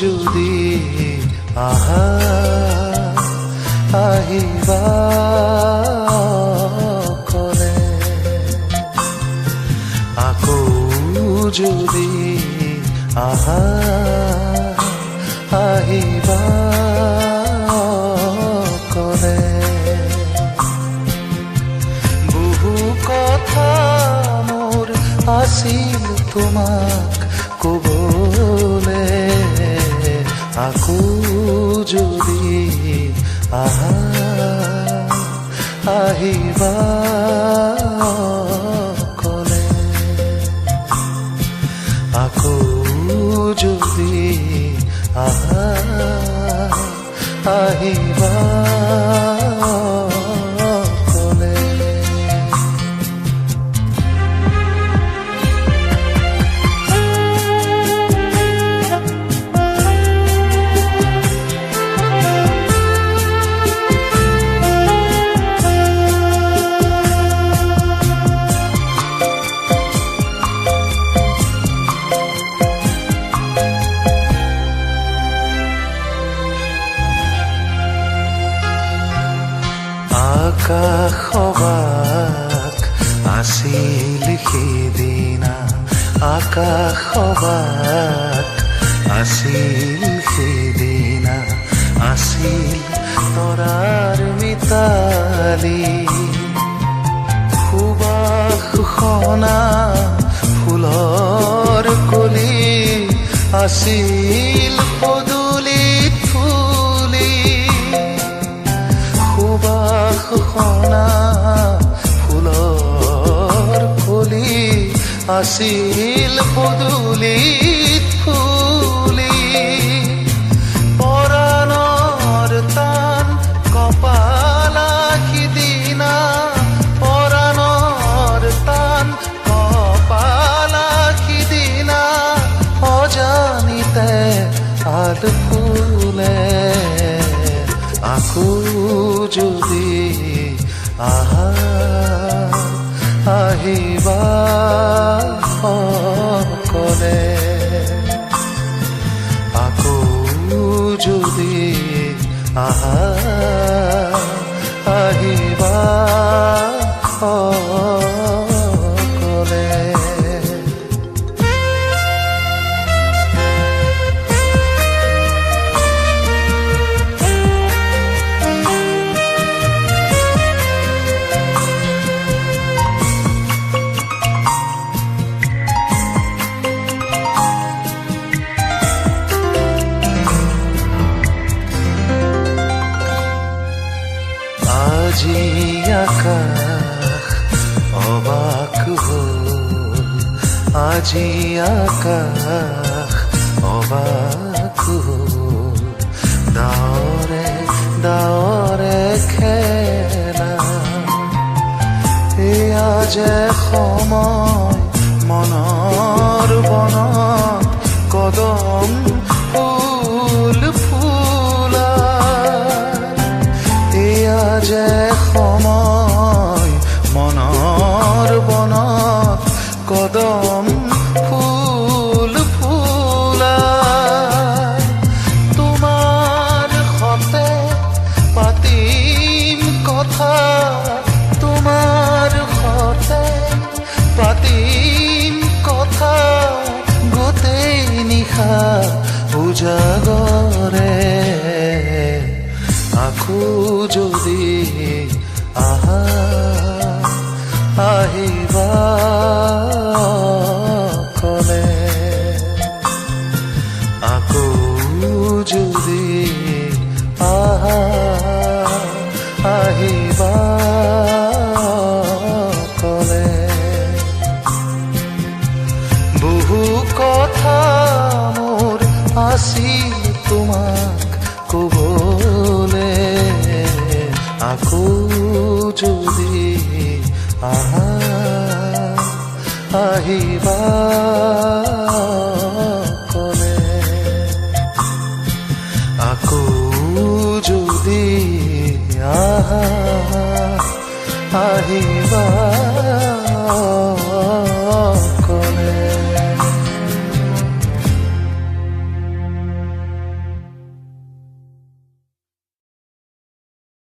যদি আহা আহিবা কলে আকৌ যদি আহা আহিবা কলে বহু কথা মোৰ আছিল তোমাক কবলে আকৌ যদি আহা আহিবা কলে আকৌ যদি আহা আহিবা কলে আকাশবাক আছিল সিদিনা আকাশবাক আছিল সিদিনা আছিল তৰাৰ মিতালী সুবাস সনা ফুলৰ কলি আছিল পদূলিত ফুলি সুবাস সনা ফুলৰ কলি আছিল পদূলিত ফুলি পৰাণৰ টান কপালা সিদিনা পৰাণৰ টান কপালা সিদিনা অজানিতে আল ফুলে আকৌ যদি আহা আহিবা কলে আকৌ যদি আহা আহিবা কলে আজি আকাশ অবাক হ'ল আজি আকাশ অবাক হ'ল ডাৱৰে ডাৱৰে খেলা এয়া যে সময় মনৰ বনত কদম ফুল ফুলা এয়া যে সময় মনৰ বনত কদম ফুল ফুলা তোমাৰ সতে পাতিম কথা তোমাৰ সতে পাতিম কথা গোটেই নিশা উজাগৰে আকৌ যদি আহা আহিবা কলে আকৌ যদি আহা আহিবা কলে বহু কথা মোৰ আছিল তোমাক কবলে আকৌ যদি আহা আহিবা কলে আকৌ যদি আহা আহিবা